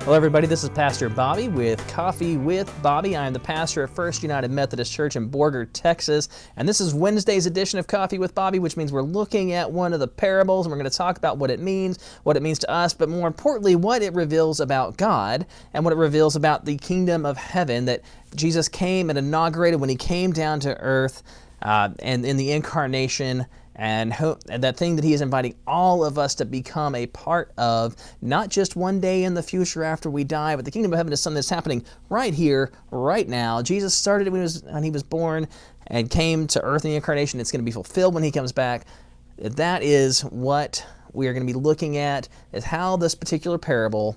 Hello everybody, this is Pastor Bobby with Coffee with Bobby. I am the pastor at First United Methodist Church in Borger, Texas, and this is Wednesday's edition of Coffee with Bobby, which means we're looking at one of the parables, and we're going to talk about what it means to us, but more importantly, what it reveals about God, and what it reveals about the kingdom of heaven that Jesus came and inaugurated when he came down to earth, and in the incarnation, and that thing that he is inviting all of us to become a part of, not just one day in the future after we die, but the kingdom of heaven is something that's happening right here, right now. Jesus started when he was born and came to earth in the incarnation. It's going to be fulfilled when he comes back. That is what we are going to be looking at, is how this particular parable,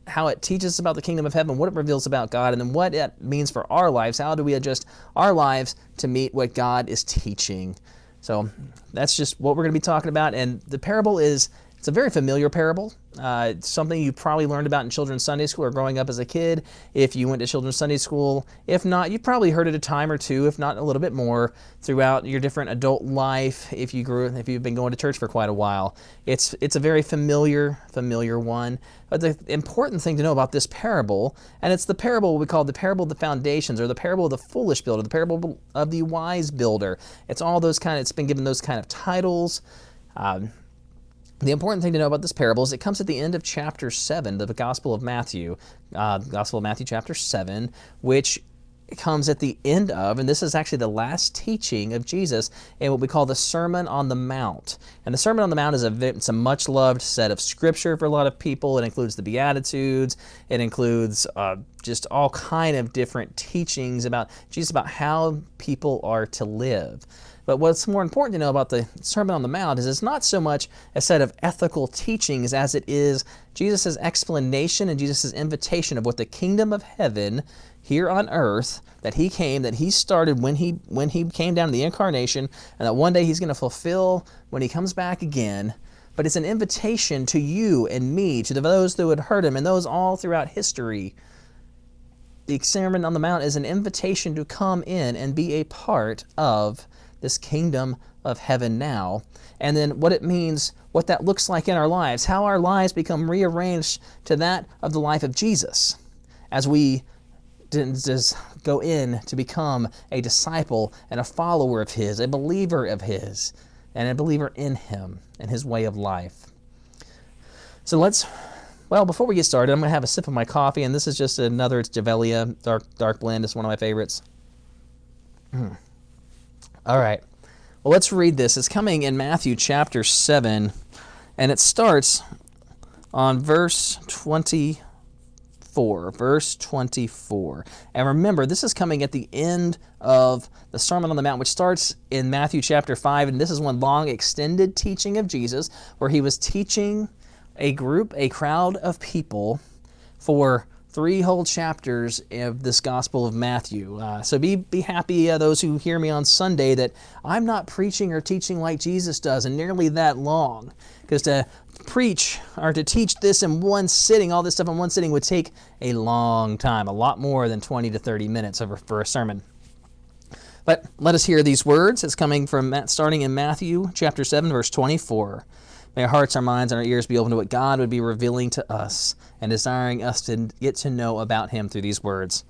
how it teaches us about the kingdom of heaven, what it reveals about God, and then what it means for our lives. How do we adjust our lives to meet what God is teaching? So that's just what we're going to be talking about. And the parable it's a very familiar parable. It's something you probably learned about in children's Sunday school or growing up as a kid, if you went to children's Sunday school. If not, you've probably heard it a time or two, if not a little bit more, throughout your different adult life, if you've been going to church for quite a while. It's a very familiar one. But the important thing to know about this parable, and it's the parable we call the parable of the foundations, or the parable of the foolish builder, the parable of the wise builder. It's been given those kind of titles. The important thing to know about this parable is it comes at the end of chapter 7, the Gospel of Matthew, chapter 7, which comes at the end of, and this is actually the last teaching of Jesus in what we call the Sermon on the Mount. And the Sermon on the Mount is a much-loved set of scripture for a lot of people. It includes the Beatitudes. It includes just all kind of different teachings about Jesus, about how people are to live. But what's more important to know about the Sermon on the Mount is it's not so much a set of ethical teachings as it is Jesus' explanation and Jesus' invitation of what the kingdom of heaven here on earth that he started when he came down to the incarnation, and that one day he's going to fulfill when he comes back again. But it's an invitation to you and me, to those who had heard him, and those all throughout history. The Sermon on the Mount is an invitation to come in and be a part of this kingdom of heaven now, and then what it means, what that looks like in our lives, how our lives become rearranged to that of the life of Jesus as we just go in to become a disciple and a follower of his, a believer of his, and a believer in him and his way of life. So before we get started, I'm going to have a sip of my coffee, and this is just it's Javelia dark blend. It's one of my favorites. All right, well, let's read this. It's coming in Matthew chapter 7, and it starts on verse 24. And remember, this is coming at the end of the Sermon on the Mount, which starts in Matthew chapter 5, and this is one long extended teaching of Jesus, where he was teaching a crowd of people for 3 whole chapters of this Gospel of Matthew. So be happy, those who hear me on Sunday, that I'm not preaching or teaching like Jesus does and nearly that long. Because to preach or to teach this in one sitting, all this stuff in one sitting, would take a long time, a lot more than 20 to 30 minutes for a sermon. But let us hear these words. It's coming from starting in Matthew chapter 7, verse 24. May our hearts, our minds, and our ears be open to what God would be revealing to us and desiring us to get to know about him through these words.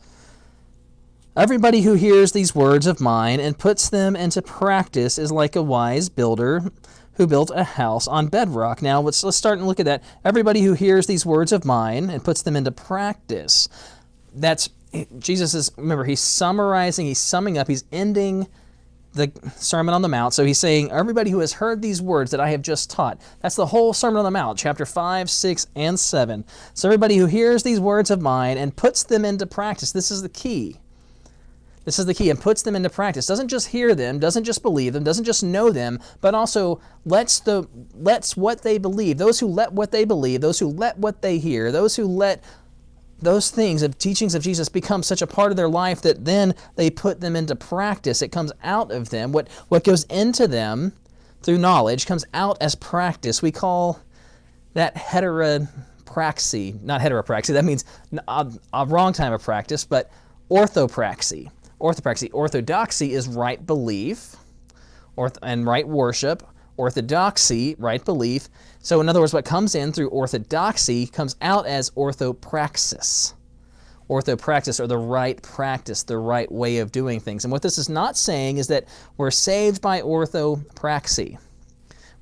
Everybody who hears these words of mine and puts them into practice is like a wise builder who built a house on bedrock. Now, let's start and look at that. Everybody who hears these words of mine and puts them into practice. He's summarizing, he's summing up, he's ending the Sermon on the Mount. So he's saying, everybody who has heard these words that I have just taught. That's the whole Sermon on the Mount, chapter 5, 6, and 7. So everybody who hears these words of mine and puts them into practice, this is the key. This is the key, and puts them into practice. Doesn't just hear them, doesn't just believe them, doesn't just know them, but also lets what they believe, those who let what they believe, those who let what they hear, those who let those things of teachings of Jesus become such a part of their life that then they put them into practice. It comes out of them. What goes into them through knowledge comes out as practice. We call that heteropraxy. Not heteropraxy, that means a wrong time of practice, but orthopraxy. Orthodoxy is right belief and right worship. orthodoxy, right belief. So in other words, what comes in through orthodoxy comes out as orthopraxis. Orthopraxis, or the right practice, the right way of doing things. And what this is not saying is that we're saved by orthopraxy.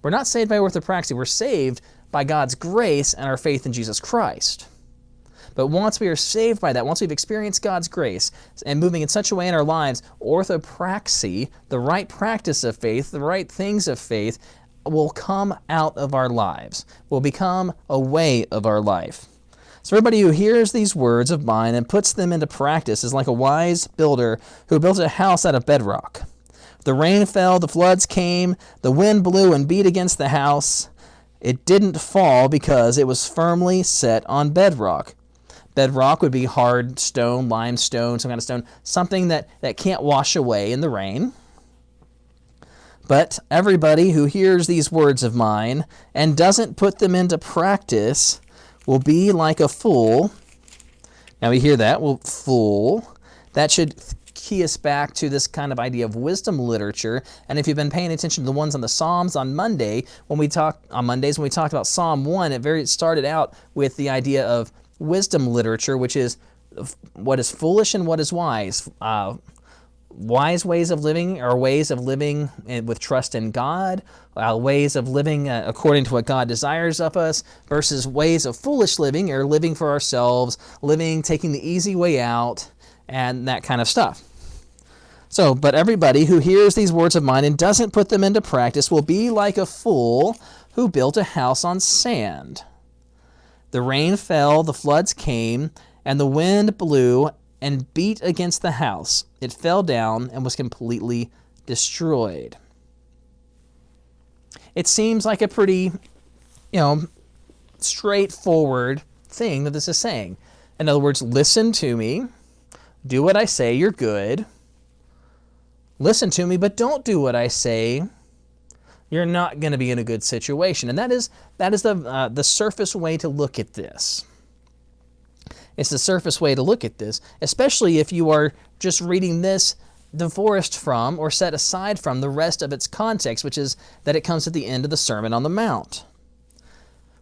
We're not saved by orthopraxy. We're saved by God's grace and our faith in Jesus Christ. But once we are saved by that, once we've experienced God's grace and moving in such a way in our lives, orthopraxy, the right practice of faith, the right things of faith, will come out of our lives, will become a way of our life. So everybody who hears these words of mine and puts them into practice is like a wise builder who built a house out of bedrock. The rain fell, the floods came, the wind blew and beat against the house. It didn't fall because it was firmly set on bedrock. Bedrock would be hard stone, limestone, some kind of stone, something that can't wash away in the rain. But everybody who hears these words of mine and doesn't put them into practice will be like a fool. Now we hear that, well, fool. That should key us back to this kind of idea of wisdom literature. And if you've been paying attention to the ones on the Psalms on Mondays, when we talked about Psalm 1, it started out with the idea of wisdom literature, which is what is foolish and what is wise. Wise ways of living are ways of living with trust in God, ways of living according to what God desires of us, versus ways of foolish living are living for ourselves, taking the easy way out, and that kind of stuff. So, but everybody who hears these words of mine and doesn't put them into practice will be like a fool who built a house on sand. The rain fell, the floods came, and the wind blew and beat against the house. It fell down and was completely destroyed. It seems like a pretty, straightforward thing that this is saying. In other words, listen to me, do what I say, you're good. Listen to me, but don't do what I say, you're not going to be in a good situation. And that is the surface way to look at this. It's the surface way to look at this, especially if you are just reading this divorced from or set aside from the rest of its context, which is that it comes at the end of the Sermon on the Mount.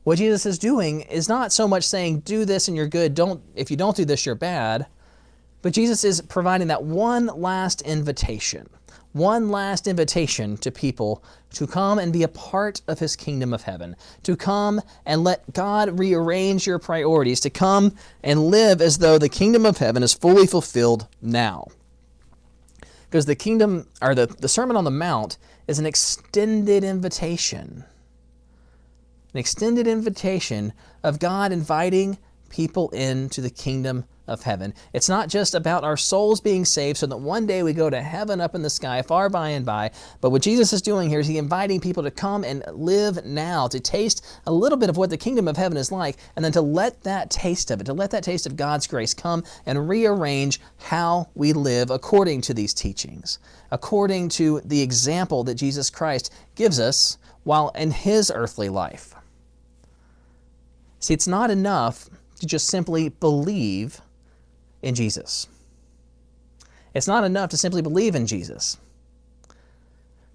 What Jesus is doing is not so much saying, do this and you're good, if you don't do this, you're bad. But Jesus is providing that one last invitation to people to come and be a part of His kingdom of heaven, to come and let God rearrange your priorities, to come and live as though the kingdom of heaven is fully fulfilled now. Because the Sermon on the Mount is an extended invitation. An extended invitation of God inviting people into the kingdom of heaven. It's not just about our souls being saved so that one day we go to heaven up in the sky far by and by, but what Jesus is doing here is He's inviting people to come and live now, to taste a little bit of what the kingdom of heaven is like, and then to let that taste of it, to let that taste of God's grace come and rearrange how we live according to these teachings, according to the example that Jesus Christ gives us while in His earthly life. See, it's not enough to just simply believe in Jesus. It's not enough to simply believe in Jesus.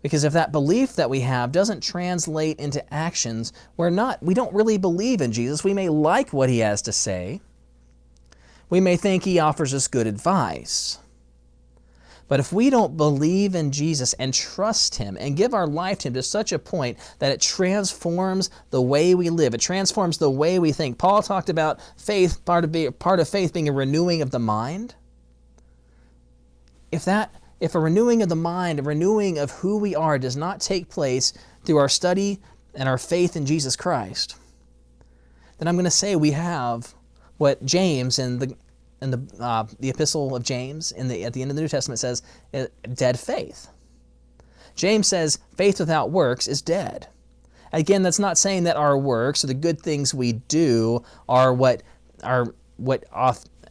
Because if that belief that we have doesn't translate into actions, we don't really believe in Jesus. We may like what He has to say. We may think He offers us good advice. But if we don't believe in Jesus and trust Him and give our life to Him to such a point that it transforms the way we live, it transforms the way we think. Paul talked about faith, part of faith being a renewing of the mind. If a renewing of the mind, a renewing of who we are does not take place through our study and our faith in Jesus Christ, then I'm going to say we have what James in the Epistle of James at the end of the New Testament says, dead faith. James says faith without works is dead. Again, that's not saying that our works or the good things we do are what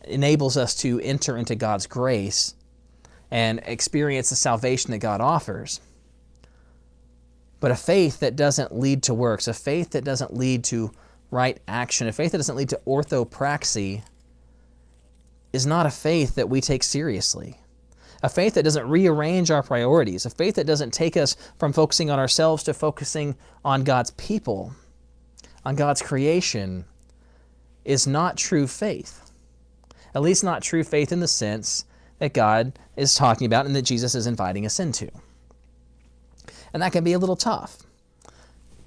enables us to enter into God's grace and experience the salvation that God offers. But a faith that doesn't lead to works, a faith that doesn't lead to right action, a faith that doesn't lead to orthopraxy, is not a faith that we take seriously. A faith that doesn't rearrange our priorities. A faith that doesn't take us from focusing on ourselves to focusing on God's people, on God's creation, is not true faith. At least not true faith in the sense that God is talking about and that Jesus is inviting us into. And that can be a little tough.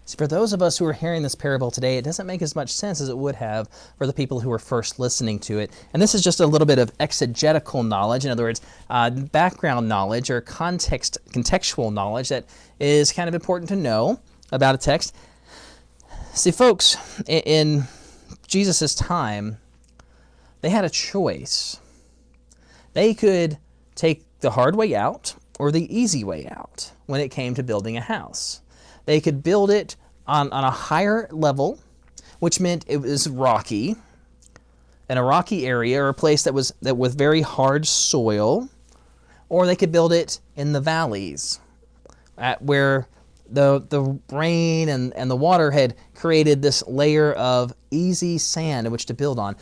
So for those of us who are hearing this parable today, it doesn't make as much sense as it would have for the people who were first listening to it. And this is just a little bit of exegetical knowledge, in other words, background knowledge or contextual knowledge that is kind of important to know about a text. See, folks, in Jesus' time, they had a choice. They could take the hard way out or the easy way out when it came to building a house. They could build it on a higher level, which meant it was rocky, in a rocky area or a place that with very hard soil, or they could build it in the valleys, where the rain and the water had created this layer of easy sand in which to build on.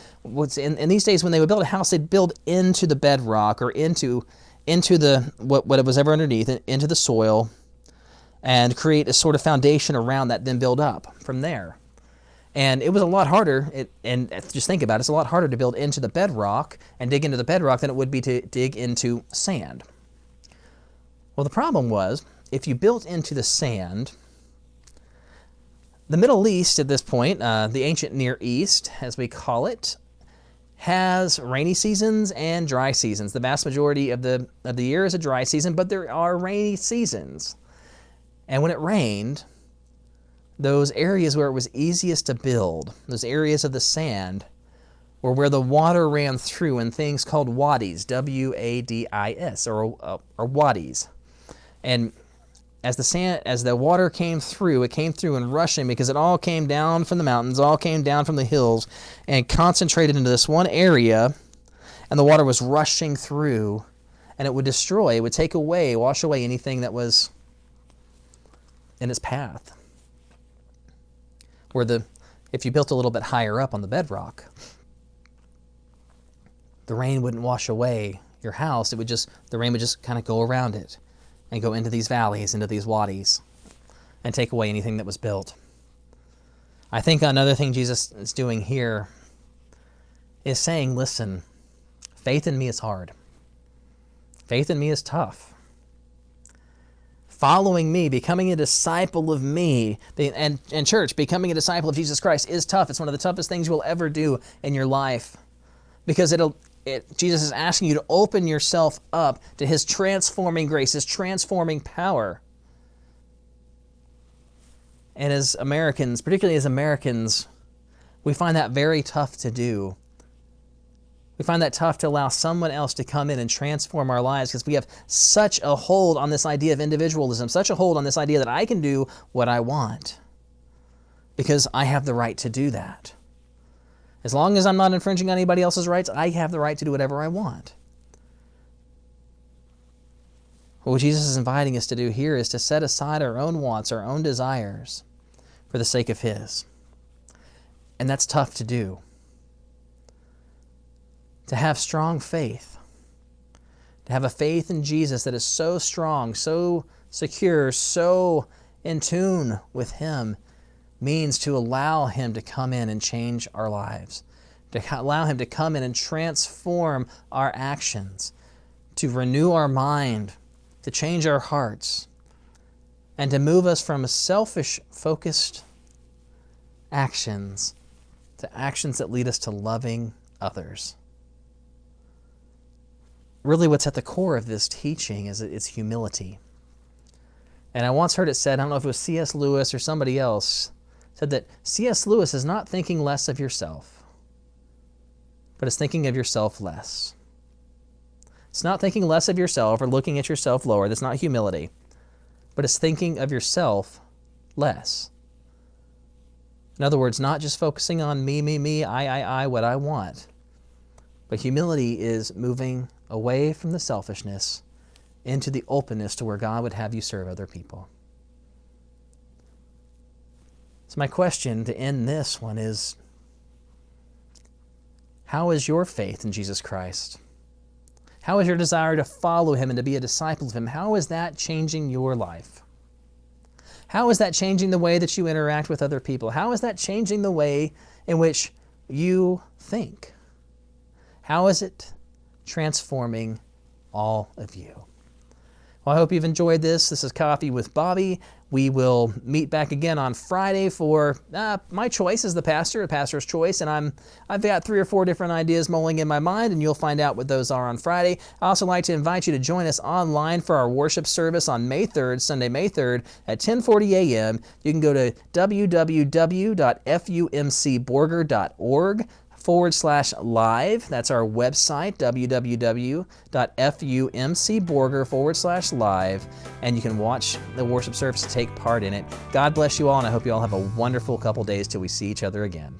In these days, when they would build a house, they'd build into the bedrock or into the what was ever underneath, into the soil, and create a sort of foundation around that, then build up from there. And it was a lot harder, and just think about it, it's a lot harder to build into the bedrock and dig into the bedrock than it would be to dig into sand. Well, the problem was, if you built into the sand, the Middle East at this point, the ancient Near East, as we call it, has rainy seasons and dry seasons. The vast majority of the year is a dry season, but there are rainy seasons. And when it rained, those areas where it was easiest to build, those areas of the sand, were where the water ran through in things called wadis, W-A-D-I-S, or wadis. And as the water came through, it came through in rushing because it all came down from the mountains, all came down from the hills, and concentrated into this one area, and the water was rushing through, and it would destroy, it would take away, wash away anything that was in its path. If you built a little bit higher up on the bedrock, the rain wouldn't wash away your house. The rain would just kind of go around it and go into these valleys, into these wadis, and take away anything that was built. I think another thing Jesus is doing here is saying, listen, faith in me is hard. Faith in me is tough. Following me, becoming a disciple of me, and church, becoming a disciple of Jesus Christ is tough. It's one of the toughest things you will ever do in your life, because Jesus is asking you to open yourself up to His transforming grace, His transforming power. And as Americans, particularly as Americans, we find that very tough to do. We find that tough to allow someone else to come in and transform our lives, because we have such a hold on this idea of individualism, such a hold on this idea that I can do what I want because I have the right to do that. As long as I'm not infringing on anybody else's rights, I have the right to do whatever I want. What Jesus is inviting us to do here is to set aside our own wants, our own desires, for the sake of His. And that's tough to do. To have strong faith, to have a faith in Jesus that is so strong, so secure, so in tune with Him, means to allow Him to come in and change our lives, to allow Him to come in and transform our actions, to renew our mind, to change our hearts, and to move us from selfish-focused actions to actions that lead us to loving others. Really, what's at the core of this teaching is it's humility. And I once heard it said, I don't know if it was C.S. Lewis or somebody else, said that C.S. Lewis is not thinking less of yourself, but is thinking of yourself less. It's not thinking less of yourself or looking at yourself lower. That's not humility. But it's thinking of yourself less. In other words, not just focusing on me, I, what I want. But humility is moving away from the selfishness into the openness to where God would have you serve other people. So my question to end this one is, how is your faith in Jesus Christ? How is your desire to follow Him and to be a disciple of Him? How is that changing your life? How is that changing the way that you interact with other people? How is that changing the way in which you think? How is it transforming all of you? Well, I hope you've enjoyed this. This is Coffee with Bobby. We will meet back again on Friday for my choice as the pastor, a pastor's choice, and I've got 3 or 4 different ideas mulling in my mind, and you'll find out what those are on Friday. I also like to invite you to join us online for our worship service on May 3rd, Sunday, May 3rd at 10:40 a.m. You can go to www.fumcborger.org/live. That's our website, www.fumcborger.org/live, and you can watch the worship service, take part in it. God bless you all, and I hope you all have a wonderful couple days till we see each other again.